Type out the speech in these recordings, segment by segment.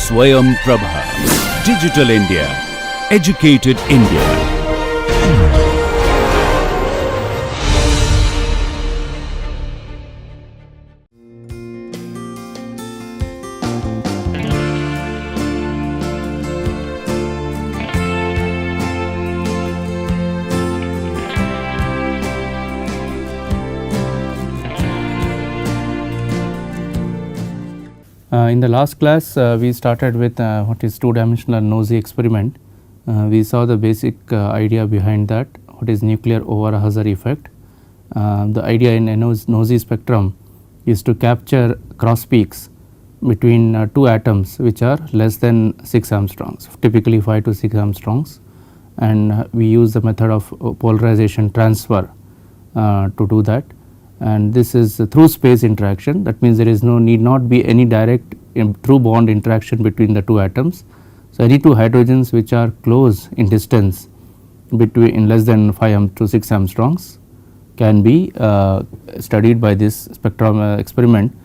Swayam Prabha. Digital India. Educated India. In the last class we started with what is two-dimensional nosy experiment. We saw the basic idea behind that, what is nuclear over-Hauser effect. The idea in a nosy spectrum is to capture cross peaks between two atoms which are less than 6 angstroms, typically 5 to 6 angstroms, and we use the method of polarization transfer to do that. And this is through space interaction. That means there is need not be any direct through bond interaction between the two atoms. So, any two hydrogens which are close in distance between less than 5 to 6 angstroms can be studied by this spectrum experiment,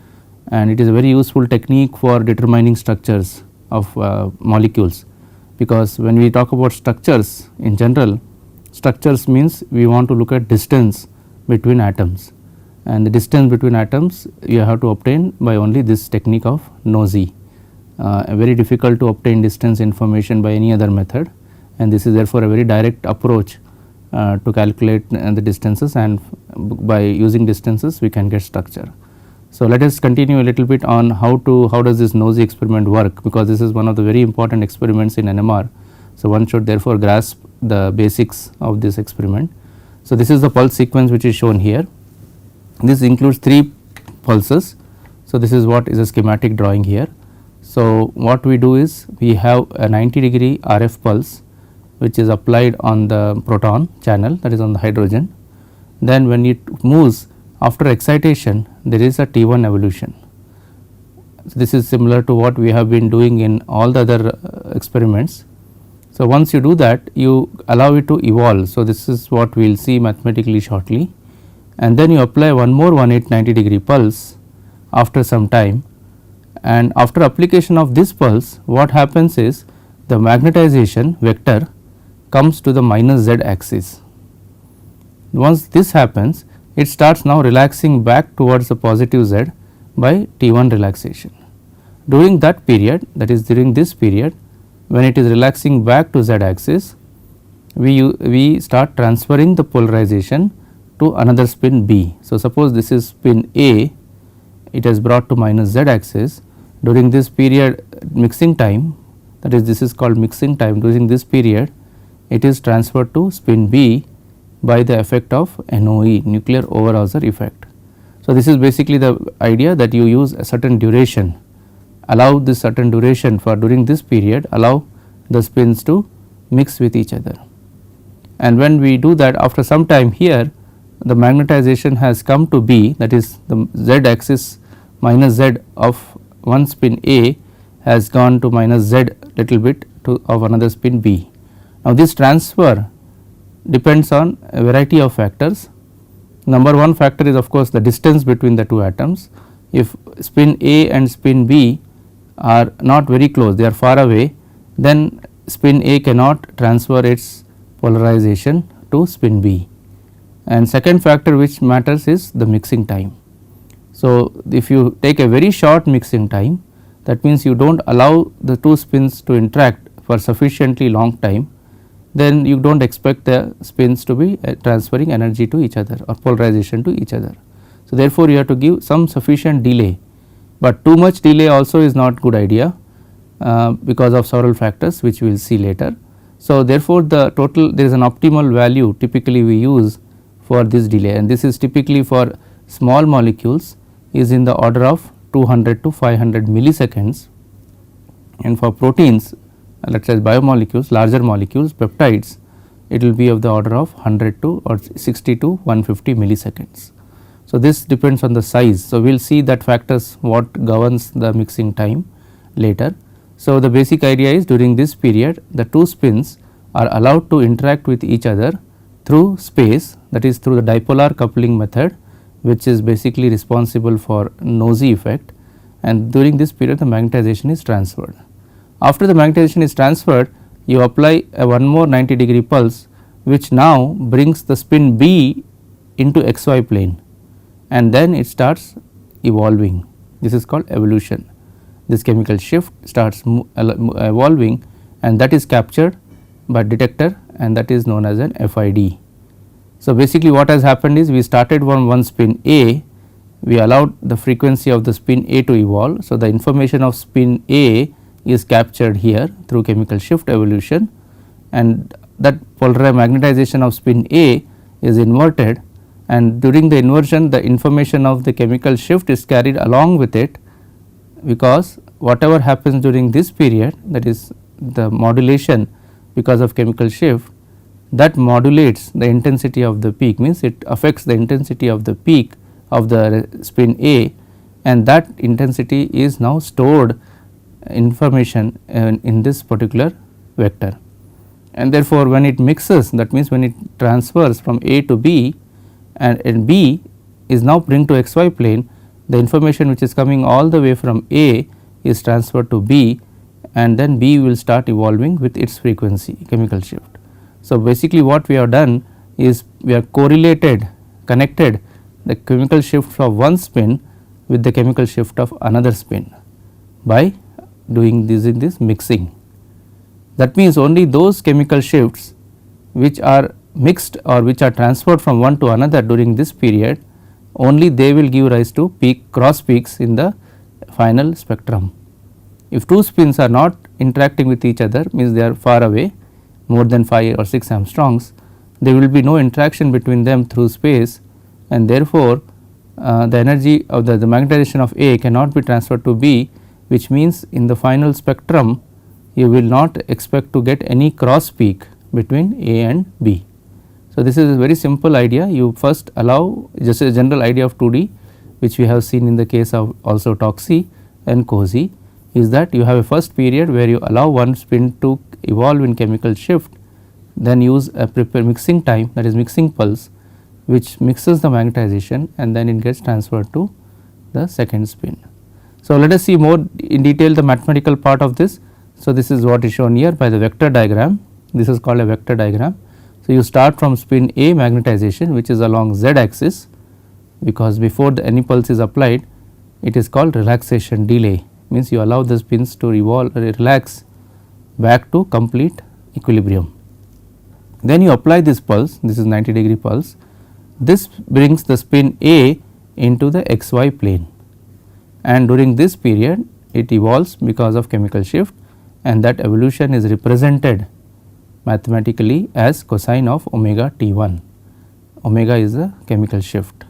and it is a very useful technique for determining structures of molecules, because when we talk about structures in general, structures means we want to look at distance between atoms, and the distance between atoms you have to obtain by only this technique of nosy. Very difficult to obtain distance information by any other method, and this is therefore a very direct approach to calculate the distances, and by using distances we can get structure. So, let us continue a little bit on how does this nosy experiment work, because this is one of the very important experiments in NMR. So, one should therefore grasp the basics of this experiment. So, this is the pulse sequence which is shown here. This includes 3 pulses. So, this is what is a schematic drawing here. So, what we do is we have a 90° RF pulse which is applied on the proton channel, that is on the hydrogen. Then when it moves after excitation, there is a T1 evolution. So, this is similar to what we have been doing in all the other experiments. So, once you do that, you allow it to evolve. So, this is what we will see mathematically shortly, and then you apply one more 180-90° pulse after some time, and after application of this pulse, what happens is the magnetization vector comes to the minus z axis. Once this happens, it starts now relaxing back towards the positive z by T1 relaxation. During that period, that is during this period, when it is relaxing back to z axis, we start transferring the polarization to another spin B. So, suppose this is spin A, it has brought to minus z axis. During this period mixing time, that is this is called mixing time, during this period it is transferred to spin B by the effect of NOE, nuclear over-Hauser effect. So, this is basically the idea, that you use a certain duration, allow this certain duration for during this period, allow the spins to mix with each other. And when we do that, after some time here the magnetization has come to B, that is the z axis minus z of one spin A has gone to minus z little bit to of another spin B. Now, this transfer depends on a variety of factors. Number one factor is of course the distance between the two atoms. If spin A and spin B are not very close, they are far away, then spin A cannot transfer its polarization to spin B. And second factor which matters is the mixing time. So, if you take a very short mixing time, that means you do not allow the two spins to interact for sufficiently long time, then you do not expect the spins to be transferring energy to each other or polarization to each other. So, therefore, you have to give some sufficient delay, but too much delay also is not good idea because of several factors which we will see later. So, therefore, the total there is an optimal value typically we use for this delay, and this is typically for small molecules is in the order of 200 to 500 milliseconds, and for proteins, let us say biomolecules, larger molecules, peptides, it will be of the order of 100 to or 60 to 150 milliseconds. So, this depends on the size. So, we will see that factors what governs the mixing time later. So, the basic idea is during this period the two spins are allowed to interact with each other through space, that is through the dipolar coupling method, which is basically responsible for nosy effect, and during this period the magnetization is transferred. After the magnetization is transferred, you apply a one more 90-degree pulse, which now brings the spin B into xy plane, and then it starts evolving. This is called evolution. This chemical shift starts evolving, and that is captured by detector, and that is known as an FID. So, basically what has happened is we started from one spin A, we allowed the frequency of the spin A to evolve. So, the information of spin A is captured here through chemical shift evolution, and that polar magnetization of spin A is inverted, and during the inversion the information of the chemical shift is carried along with it, because whatever happens during this period, that is the modulation because of chemical shift, that modulates the intensity of the peak, means it affects the intensity of the peak of the spin A, and that intensity is now stored information in this particular vector. And therefore, when it mixes, that means when it transfers from A to B, and B is now bring to xy plane, the information which is coming all the way from A is transferred to B, and then B will start evolving with its frequency chemical shift. So, basically what we have done is we have connected the chemical shift of one spin with the chemical shift of another spin by doing this in this mixing. That means only those chemical shifts which are mixed or which are transferred from one to another during this period, only they will give rise to cross peaks in the final spectrum. If two spins are not interacting with each other, means they are far away more than 5 or 6 angstroms, there will be no interaction between them through space, and therefore, the energy of the magnetization of A cannot be transferred to B, which means in the final spectrum you will not expect to get any cross peak between A and B. So, this is a very simple idea. You first allow just a general idea of 2D, which we have seen in the case of also Toxi and Cozy, is that you have a first period where you allow one spin to evolve in chemical shift, then use a mixing time, that is mixing pulse, which mixes the magnetization, and then it gets transferred to the second spin. So, let us see more in detail the mathematical part of this. So, this is what is shown here by the vector diagram. This is called a vector diagram. So, you start from spin A magnetization, which is along z axis, because before any pulse is applied, it is called relaxation delay, means you allow the spins to relax back to complete equilibrium. Then you apply this pulse, this is 90-degree pulse, this brings the spin A into the xy plane, and during this period it evolves because of chemical shift, and that evolution is represented mathematically as cosine of omega T1. Omega is the chemical shift.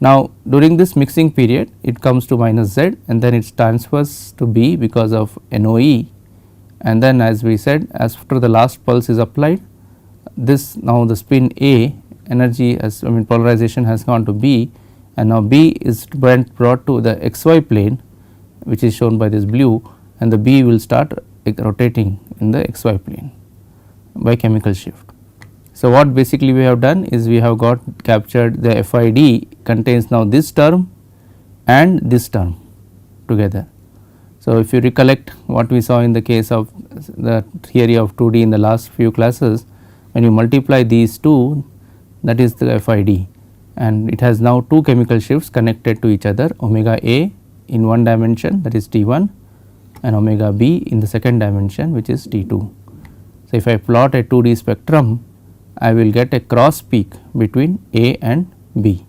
Now, during this mixing period it comes to minus z, and then it transfers to B because of NOE, and then as we said, as after the last pulse is applied, this now the spin A energy as polarization has gone to B, and now B is brought to the xy plane, which is shown by this blue, and the B will start rotating in the xy plane by chemical shift. So, what basically we have done is we have got captured the FID contains now this term and this term together. So, if you recollect what we saw in the case of the theory of 2D in the last few classes, when you multiply these two, that is the FID, and it has now two chemical shifts connected to each other, omega A in one dimension, that is T1, and omega B in the second dimension, which is T2. So, if I plot a 2D spectrum, I will get a cross peak between A and B.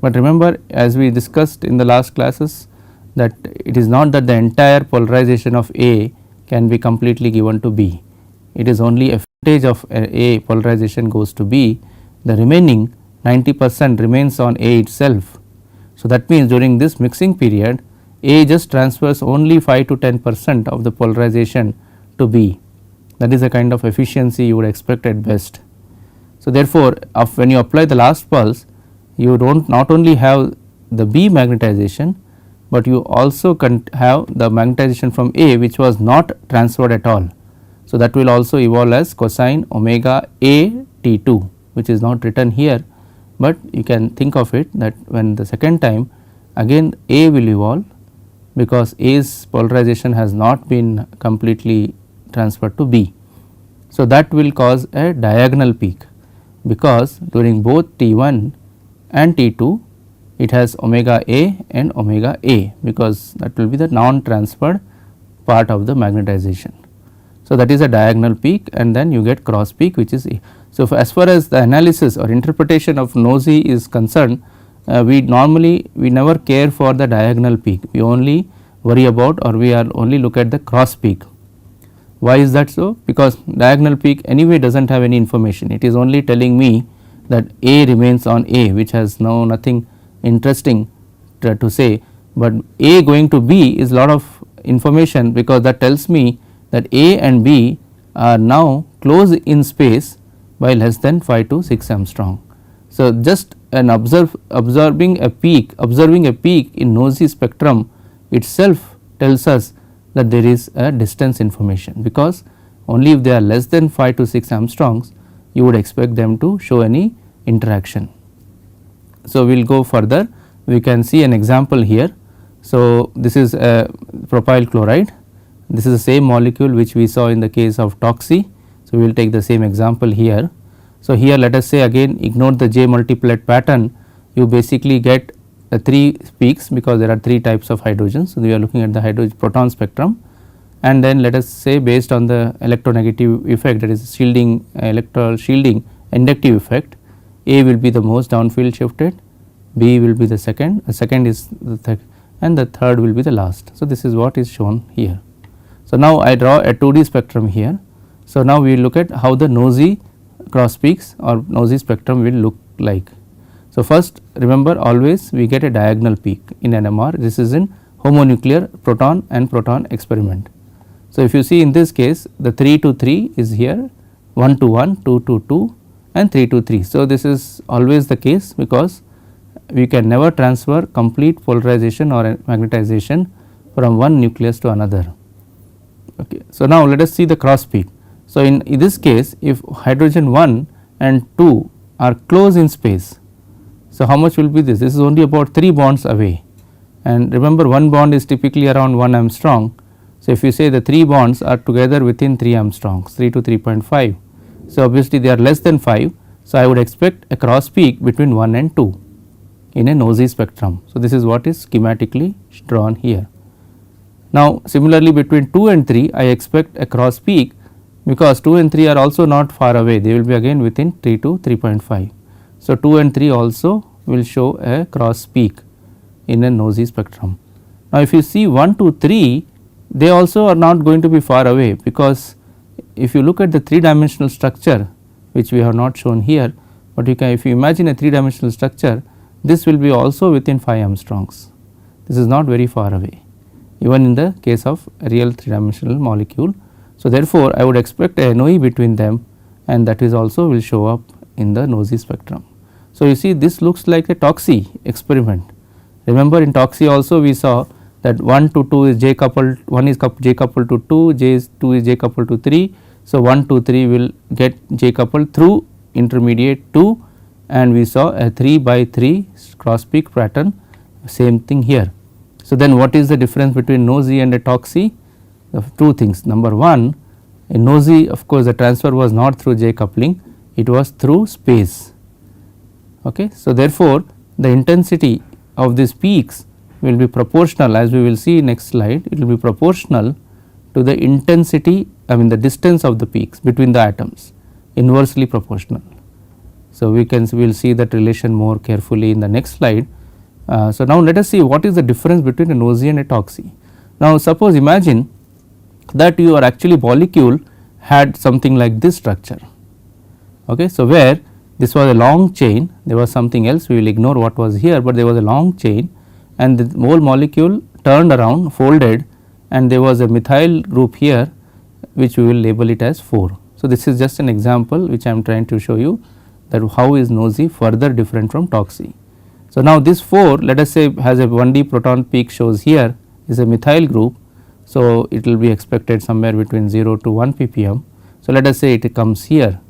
But remember, as we discussed in the last classes, that it is not that the entire polarization of A can be completely given to B. It is only a percentage of A polarization goes to B, the remaining 90% remains on A itself. So, that means during this mixing period, A just transfers only 5 to 10% of the polarization to B. That is a kind of efficiency you would expect at best. So, therefore, when you apply the last pulse, you not only have the B magnetization, but you also have the magnetization from A, which was not transferred at all. So, that will also evolve as cosine omega A T2, which is not written here, but you can think of it that when the second time again A will evolve, because A's polarization has not been completely transferred to B. So, that will cause a diagonal peak, because during both T1 and T2 it has omega A and omega A, because that will be the non transferred part of the magnetization. So, that is a diagonal peak, and then you get cross peak, which is A. So, as far as the analysis or interpretation of NOESY is concerned, we never care for the diagonal peak, we only worry about, or we are only look at the cross peak. Why is that so? Because diagonal peak anyway does not have any information, it is only telling me that A remains on A, which has nothing interesting to say, but A going to B is lot of information, because that tells me that A and B are now close in space by less than 5 to 6 angstrom. So, just an observing a peak in NOESY spectrum itself tells us that there is a distance information, because only if they are less than 5 to 6 angstroms you would expect them to show any interaction. So, we will go further, we can see an example here. So, this is a propyl chloride, this is the same molecule which we saw in the case of toxy. So, we will take the same example here. So, here let us say again ignore the J multiplet pattern, you basically get 3 peaks, because there are 3 types of hydrogens. So, we are looking at the hydrogen proton spectrum, and then let us say based on the electronegative effect, that is shielding electron shielding inductive effect, A will be the most downfield shifted, B will be the second is the third, and the third will be the last. So, this is what is shown here. So, now I draw a 2D spectrum here. So, now we will look at how the NOESY cross peaks or NOESY spectrum will look like. So, first remember always we get a diagonal peak in NMR, this is in homonuclear proton and proton experiment. So, if you see in this case the 3 to 3 is here, 1 to 1, 2 to 2 and 3 to 3. So, this is always the case, because we can never transfer complete polarization or magnetization from one nucleus to another. Okay. So, now let us see the cross peak. So, in this case if hydrogen 1 and 2 are close in space, so how much will be this? This is only about 3 bonds away, and remember one bond is typically around 1 angstrom. So, if you say the 3 bonds are together within 3 angstroms, 3 to 3.5. So, obviously they are less than 5. So, I would expect a cross peak between 1 and 2 in a NOESY spectrum. So, this is what is schematically drawn here. Now, similarly between 2 and 3 I expect a cross peak, because 2 and 3 are also not far away, they will be again within 3 to 3.5. So, 2 and 3 also will show a cross peak in a NOESY spectrum. Now, if you see 1 to 3, they also are not going to be far away, because if you look at the 3 dimensional structure, which we have not shown here, but you can, if you imagine a 3 dimensional structure, this will be also within 5 angstroms. This is not very far away, even in the case of a real 3 dimensional molecule. So, therefore, I would expect a NOE between them, and that is also will show up in the NOESY spectrum. So, you see this looks like a toxy experiment. Remember in toxy also we saw that 1 to 2 is J coupled, 1 is J coupled to 2, 2 is J coupled to 3. So, 1 to 3 will get J coupled through intermediate 2, and we saw a 3 by 3 cross peak pattern, same thing here. So, then what is the difference between NOESY and a toxy? Two things. Number 1, in NOESY of course the transfer was not through J coupling, it was through space. Okay. So, therefore, the intensity of these peaks will be proportional, as we will see next slide, it will be proportional to the intensity, the distance of the peaks between the atoms, inversely proportional. So, we will see that relation more carefully in the next slide. So, now let us see what is the difference between a NOESY and a toxy. Now, suppose imagine that your actually molecule had something like this structure. Okay. So, where this was a long chain, there was something else, we will ignore what was here, but there was a long chain and the whole molecule turned around, folded, and there was a methyl group here which we will label it as 4. So, this is just an example which I am trying to show you that how is NOESY further different from toxy. So, now this 4 let us say has a 1D proton peak shows here is a methyl group. So, it will be expected somewhere between 0 to 1 ppm. So, let us say it comes here.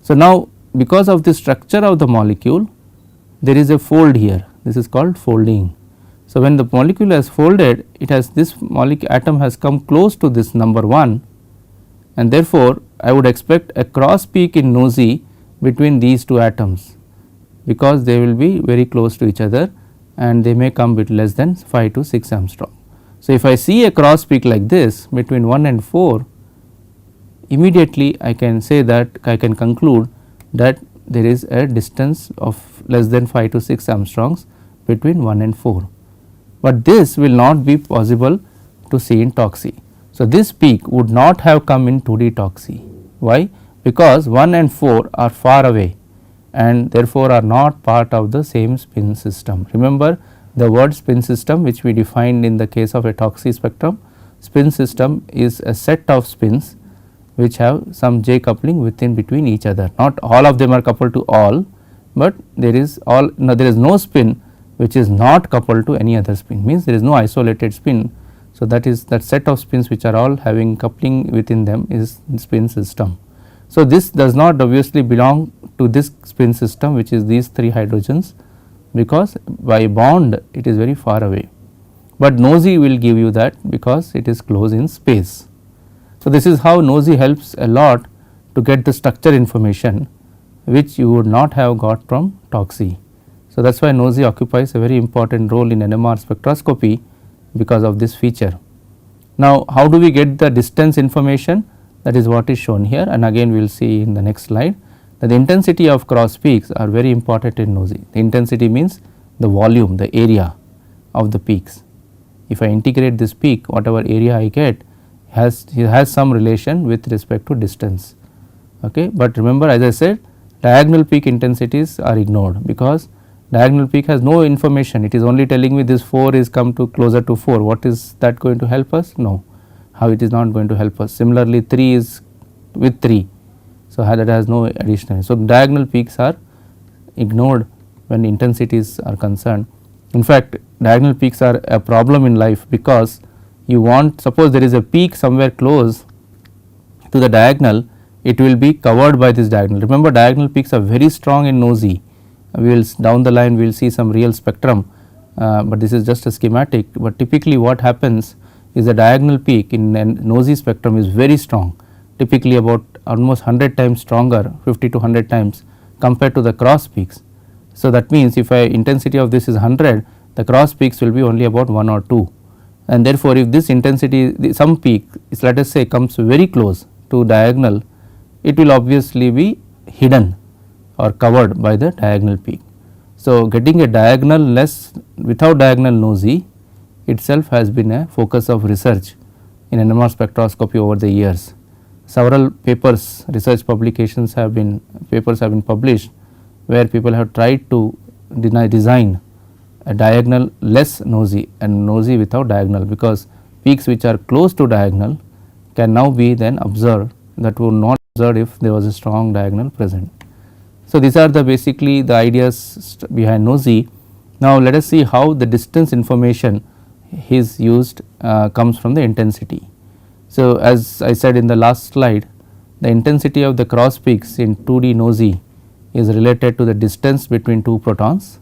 So, now because of the structure of the molecule there is a fold here, this is called folding. So, when the molecule has folded, it has this atom has come close to this number 1, and therefore, I would expect a cross peak in nosy between these two atoms, because they will be very close to each other and they may come with less than 5 to 6 angstrom. So, if I see a cross peak like this between 1 and 4, immediately I can say that I can conclude that there is a distance of less than 5 to 6 angstrongs between 1 and 4, but this will not be possible to see in Toxi. So, this peak would not have come in 2D Toxi. Why? Because 1 and 4 are far away and therefore, are not part of the same spin system. Remember the word spin system which we defined in the case of a Toxi spectrum. Spin system is a set of spins which have some J coupling within between each other. Not all of them are coupled to all, but there is no spin which is not coupled to any other spin, means there is no isolated spin. So, that is that set of spins which are all having coupling within them is spin system. So, this does not obviously belong to this spin system which is these 3 hydrogens, because by bond it is very far away, but nosy will give you that because it is close in space. So, this is how nosy helps a lot to get the structure information which you would not have got from Toxi. So, that is why nosy occupies a very important role in NMR spectroscopy because of this feature. Now, how do we get the distance information? That is what is shown here, and again we will see in the next slide that the intensity of cross peaks are very important in nosy. The intensity means the volume, the area of the peaks. If I integrate this peak, whatever area I get has some relation with respect to distance. Okay. But remember, as I said, diagonal peak intensities are ignored because diagonal peak has no information. It is only telling me this 4 is come to closer to 4. What is that going to help us? No, how it is not going to help us. Similarly, 3 is with 3. So, that has no additional. So, diagonal peaks are ignored when intensities are concerned. In fact, diagonal peaks are a problem in life because you want, suppose there is a peak somewhere close to the diagonal, it will be covered by this diagonal. Remember, diagonal peaks are very strong in nosy. We will down the line we will see some real spectrum, but this is just a schematic. But typically what happens is the diagonal peak in a nosy spectrum is very strong, typically about almost 100 times stronger, 50 to 100 times compared to the cross peaks. So, that means if intensity of this is 100, the cross peaks will be only about 1 or 2, and therefore, if this intensity some peak is, let us say, comes very close to diagonal, it will obviously be hidden or covered by the diagonal peak. So, getting a diagonal less without diagonal nosy itself has been a focus of research in NMR spectroscopy over the years. Several papers, research publications have been published where people have tried to design a diagonal less nosy and nosy without diagonal, because peaks which are close to diagonal can now be then observed that were not observed if there was a strong diagonal present. So, these are the basically the ideas behind nosy. Now, let us see how the distance information is used comes from the intensity. So, as I said in the last slide, the intensity of the cross peaks in 2D nosy is related to the distance between 2 protons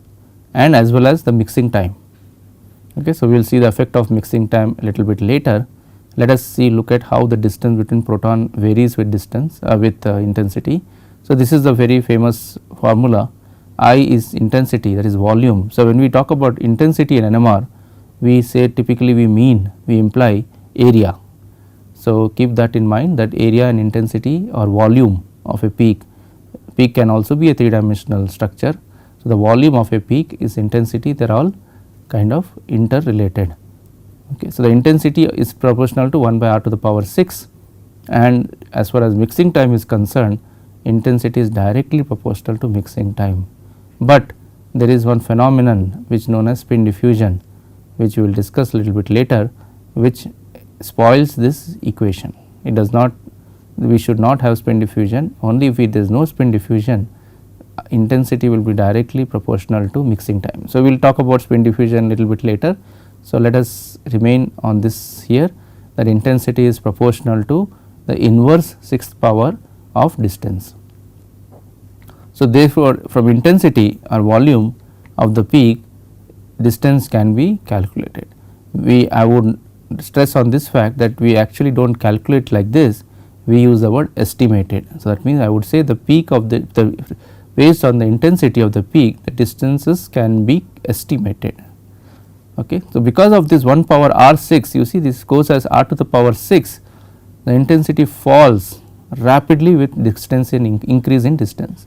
and as well as the mixing time. Okay. So, we will see the effect of mixing time a little bit later. Let us look at how the distance between proton varies with distance with intensity. So, this is the very famous formula. I is intensity, that is volume. So, when we talk about intensity in NMR, we say typically we imply area. So, keep that in mind, that area and intensity or volume of a peak can also be a 3-dimensional structure. So, the volume of a peak is intensity, they are all kind of interrelated. Okay. So, the intensity is proportional to 1 by r to the power 6, and as far as mixing time is concerned, intensity is directly proportional to mixing time. But there is one phenomenon which known as spin diffusion, which we will discuss a little bit later, which spoils this equation. It does not, we should not have spin diffusion. Only if there is no spin diffusion, intensity will be directly proportional to mixing time. So, we will talk about spin diffusion a little bit later. So, let us remain on this here, that intensity is proportional to the inverse 6th power of distance. So, therefore, from intensity or volume of the peak, distance can be calculated. I would stress on this fact that we actually do not calculate like this, we use the word estimated. So, that means I would say the peak of the based on the intensity of the peak, the distances can be estimated. Okay. So, because of this 1 power r 6, you see this goes as r to the power 6, the intensity falls rapidly with distance increase in distance.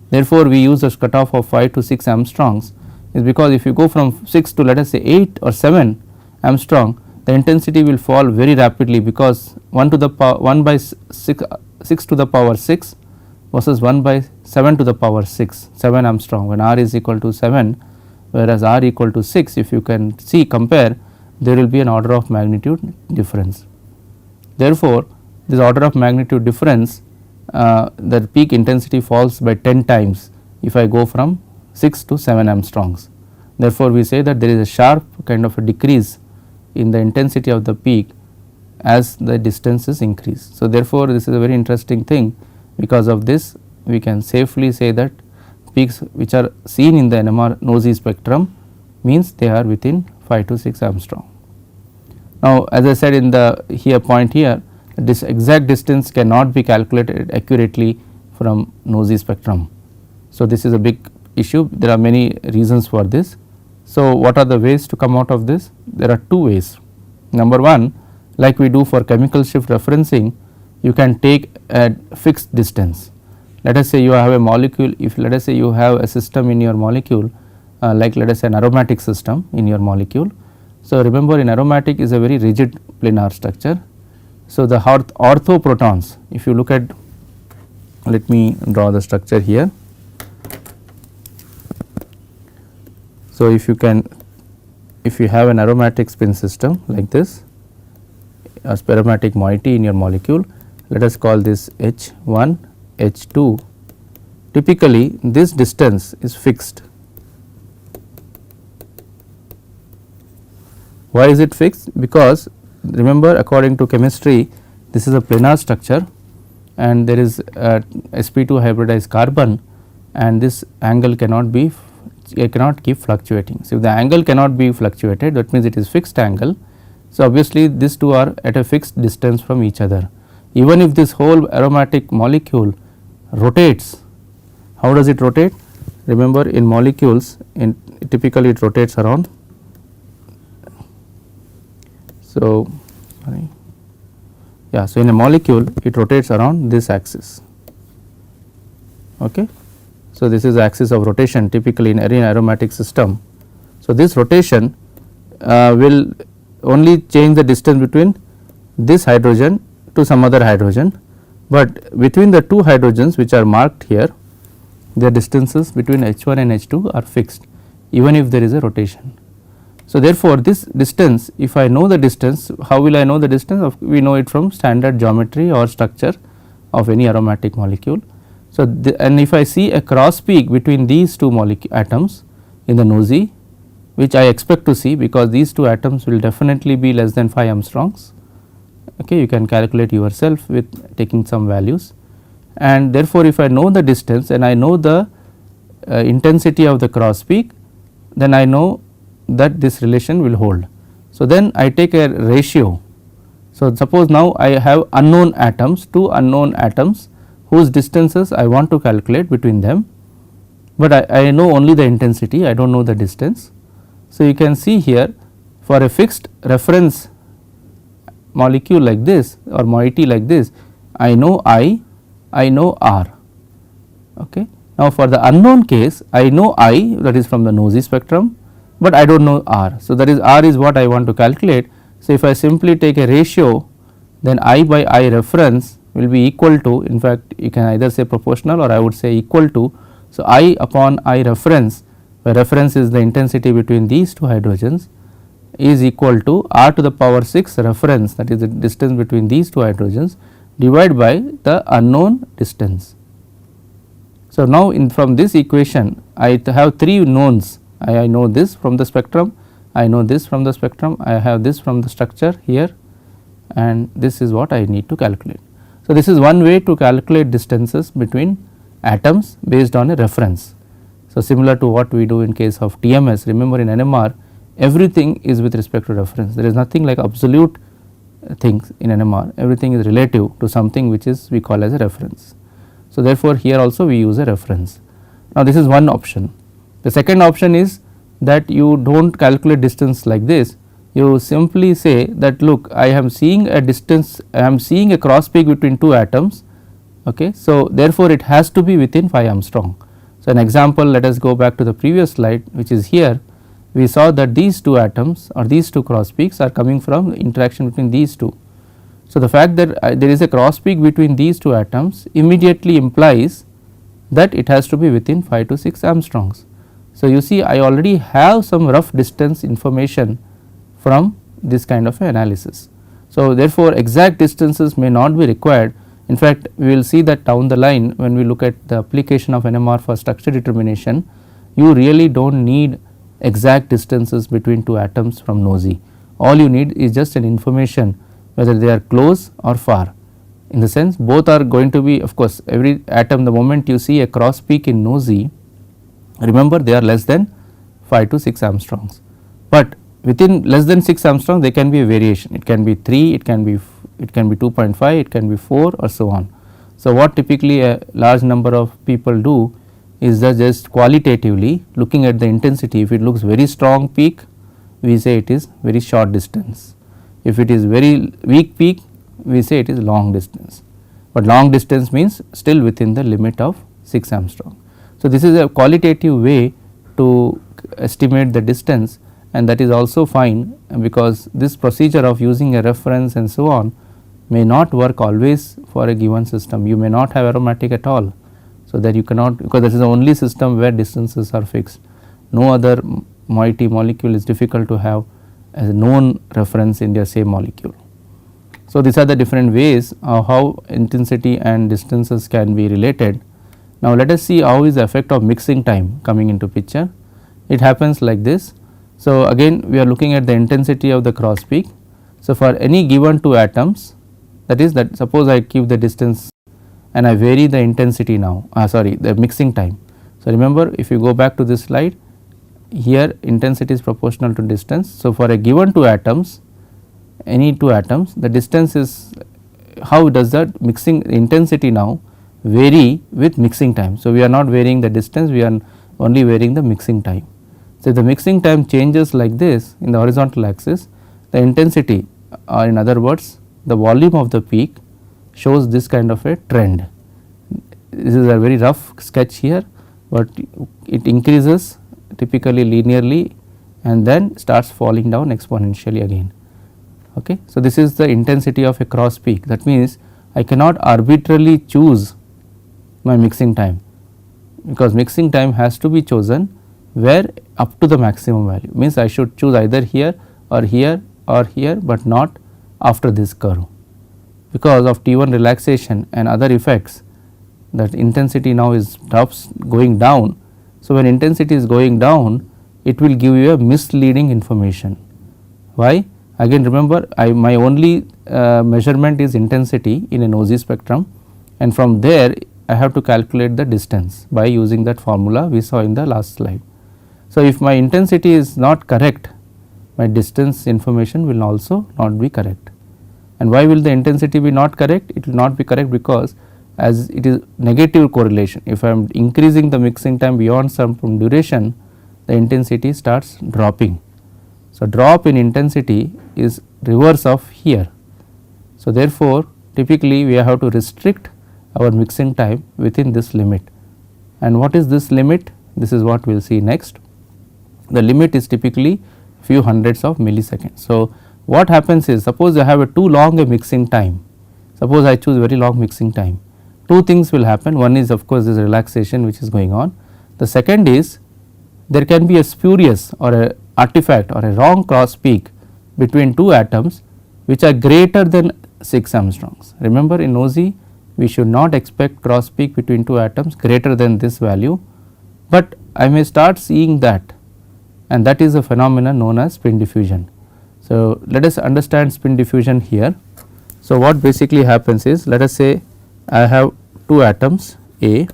Therefore, we use a cutoff of 5 to 6 Armstrongs, is because if you go from 6 to let us say 8 or 7 Armstrong, the intensity will fall very rapidly, because 1 to the power 1 by 6 to the power 6 versus 1 by 7 to the power 6, 7 Armstrong, when r is equal to 7, whereas r equal to 6, if you can see compare, there will be an order of magnitude difference. Therefore, this order of magnitude difference, the peak intensity falls by 10 times if I go from 6 to 7 Armstrongs. Therefore, we say that there is a sharp kind of a decrease in the intensity of the peak as the distances increase. So, therefore, this is a very interesting thing. Because of this, we can safely say that peaks which are seen in the NMR NOESY spectrum means they are within 5 to 6 Armstrong. Now, as I said in the point here, this exact distance cannot be calculated accurately from NOESY spectrum. So, this is a big issue, there are many reasons for this. So, what are the ways to come out of this? There are two ways. Number one, like we do for chemical shift referencing, you can take a fixed distance. Let us say you have a molecule, if let us say you have a system in your molecule, like let us say an aromatic system in your molecule. So, remember in aromatic is a very rigid planar structure. So, the ortho protons, if you look at, let me draw the structure here. So, if you have an aromatic spin system like this, a aromatic moiety in your molecule, let us call this H1, H2. Typically, this distance is fixed. Why is it fixed? Because remember, according to chemistry, this is a planar structure and there is a sp2 hybridized carbon, and this angle cannot keep fluctuating. So, if the angle cannot be fluctuated, that means it is fixed angle. So, obviously, these two are at a fixed distance from each other. Even if this whole aromatic molecule rotates, how does it rotate? Remember, in molecules, typically it rotates around. So, so in a molecule it rotates around this axis. Okay. So, this is the axis of rotation typically in any aromatic system. So, this rotation will only change the distance between this hydrogen to some other hydrogen, but between the two hydrogens which are marked here, the distances between H1 and H2 are fixed even if there is a rotation. So, therefore, this distance, if I know the distance, how will I know the distance? We know it from standard geometry or structure of any aromatic molecule. So, and if I see a cross peak between these two atoms in the NOESY, which I expect to see, because these two atoms will definitely be less than 5 Armstrongs. Okay, you can calculate yourself with taking some values, and therefore, if I know the distance and I know the intensity of the cross peak, then I know that this relation will hold. So, then I take a ratio. So, suppose now I have unknown atoms, two unknown atoms whose distances I want to calculate between them, but I know only the intensity, I do not know the distance. So, you can see here for a fixed reference molecule like this or moiety like this, I know I know R. Okay. Now, for the unknown case, I know I, that is from the NOESY spectrum, but I do not know R. So, that is R is what I want to calculate. So, if I simply take a ratio, then I by I reference will be equal to, in fact, you can either say proportional or I would say equal to. So, I upon I reference, where reference is the intensity between these two hydrogens, is equal to R to the power 6 reference, that is the distance between these two hydrogens, divided by the unknown distance. So, now from this equation I have three knowns. I know this from the spectrum, I know this from the spectrum, I have this from the structure here, and this is what I need to calculate. So, this is one way to calculate distances between atoms based on a reference. So, similar to what we do in case of TMS, remember in NMR everything is with respect to reference, there is nothing like absolute things in NMR, everything is relative to something which is we call as a reference. So, therefore, here also we use a reference. Now, this is one option. The second option is that you do not calculate distance like this, you simply say that look, I am seeing a distance, I am seeing a cross peak between two atoms. Okay. So, therefore, it has to be within 5 Armstrong. So, an example, let us go back to the previous slide which is here. We saw that these two atoms or these two cross peaks are coming from interaction between these two. So, the fact that there is a cross peak between these two atoms immediately implies that it has to be within 5 to 6 Armstrongs. So, you see I already have some rough distance information from this kind of analysis. So, therefore, exact distances may not be required. In fact, we will see that down the line when we look at the application of NMR for structure determination, you really do not need exact distances between two atoms from nosy. All you need is just an information whether they are close or far. In the sense both are going to be, of course, every atom, the moment you see a cross peak in nosy, remember they are less than 5 to 6 Armstrongs, but within less than 6 Armstrong there can be a variation, it can be 3, it can be 2.5, it can be 4 or so on. So, what typically a large number of people do is that just qualitatively looking at the intensity, if it looks very strong peak we say it is very short distance, if it is very weak peak we say it is long distance, but long distance means still within the limit of 6 Armstrong. So, this is a qualitative way to estimate the distance, and that is also fine because this procedure of using a reference and so on may not work always for a given system. You may not have aromatic at all. So, that you cannot, because that is the only system where distances are fixed. No other moiety molecule is difficult to have as a known reference in their same molecule. So, these are the different ways of how intensity and distances can be related. Now, let us see how is the effect of mixing time coming into picture. It happens like this. So, again we are looking at the intensity of the cross peak. So, for any given two atoms, that is that suppose I keep the distance and I vary the intensity now, the mixing time. So, remember if you go back to this slide, here intensity is proportional to distance. So, for a given two atoms, any two atoms, the distance is, how does that mixing intensity now vary with mixing time. So, we are not varying the distance, we are only varying the mixing time. So, if the mixing time changes like this in the horizontal axis, the intensity, or in other words the volume of the peak shows this kind of a trend. This is a very rough sketch here, but it increases typically linearly and then starts falling down exponentially again. Okay. So, this is the intensity of a cross peak. That means, I cannot arbitrarily choose my mixing time, because mixing time has to be chosen where up to the maximum value, means I should choose either here or here or here, but not after this curve, because of T1 relaxation and other effects that intensity now is drops going down. So, when intensity is going down, it will give you a misleading information. Why? Again remember, my only measurement is intensity in a nosy spectrum, and from there I have to calculate the distance by using that formula we saw in the last slide. So, if my intensity is not correct, my distance information will also not be correct. And why will the intensity be not correct? It will not be correct because as it is negative correlation, if I am increasing the mixing time beyond some duration, the intensity starts dropping. So, drop in intensity is reverse of here. So, therefore, typically we have to restrict our mixing time within this limit. And what is this limit? This is what we will see next. The limit is typically few hundreds of milliseconds. So, what happens is, suppose I have a too long a mixing time, suppose I choose very long mixing time, two things will happen. One is of course this relaxation which is going on. The second is there can be a spurious or a artifact or a wrong cross peak between two atoms which are greater than 6 Armstrongs. Remember, in nosy we should not expect cross peak between two atoms greater than this value, but I may start seeing that, and that is a phenomenon known as spin diffusion. So, let us understand spin diffusion here. So, what basically happens is, let us say I have two atoms A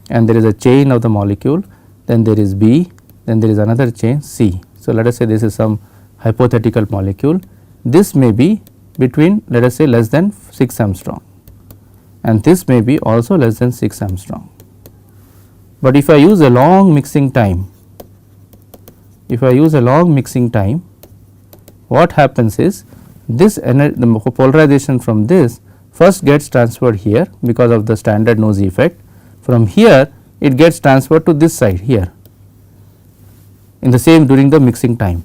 and there is a chain of the molecule, then there is B, then there is another chain C. So, let us say this is some hypothetical molecule, this may be between, let us say, less than 6 angstrom, and this may be also less than 6 angstrom. But if I use a long mixing time, what happens is this the polarization from this first gets transferred here because of the standard Nosy effect. From here it gets transferred to this side here in the same during the mixing time.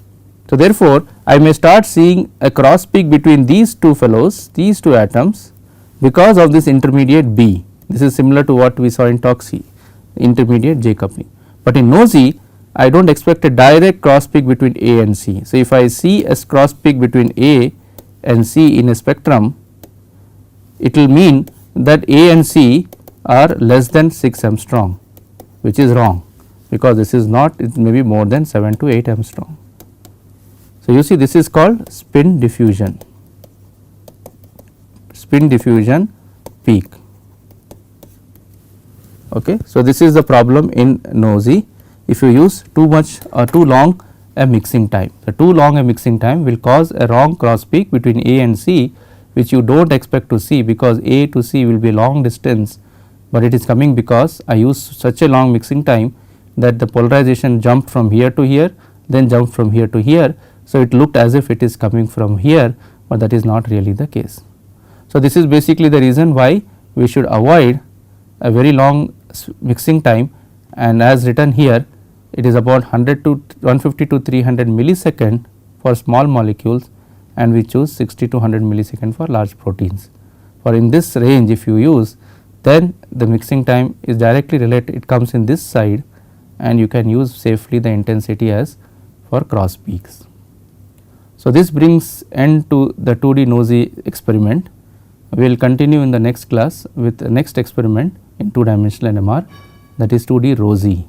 So, therefore, I may start seeing a cross peak between these two fellows, these two atoms, because of this intermediate B. This is similar to what we saw in Toxi, intermediate J coupling. But in Nosy, I do not expect a direct cross peak between A and C. So, if I see a cross peak between A and C in a spectrum, it will mean that A and C are less than 6 angstrom, which is wrong, because this is not, it may be more than 7 to 8 angstrom. So, you see this is called spin diffusion peak. Okay. So, this is the problem in Nosy if you use too much or too long a mixing time. So, too long a mixing time will cause a wrong cross peak between A and C, which you do not expect to see, because A to C will be long distance, but it is coming because I use such a long mixing time that the polarization jumped from here to here, then jumped from here to here. So, it looked as if it is coming from here, but that is not really the case. So, this is basically the reason why we should avoid a very long mixing time, and as written here, it is about 100 to 150 to 300 millisecond for small molecules, and we choose 60 to 100 millisecond for large proteins. For in this range if you use, then the mixing time is directly related, it comes in this side, and you can use safely the intensity as for cross peaks. So, this brings end to the 2D Nosy experiment. We will continue in the next class with the next experiment in 2 dimensional NMR, that is 2D Rosy.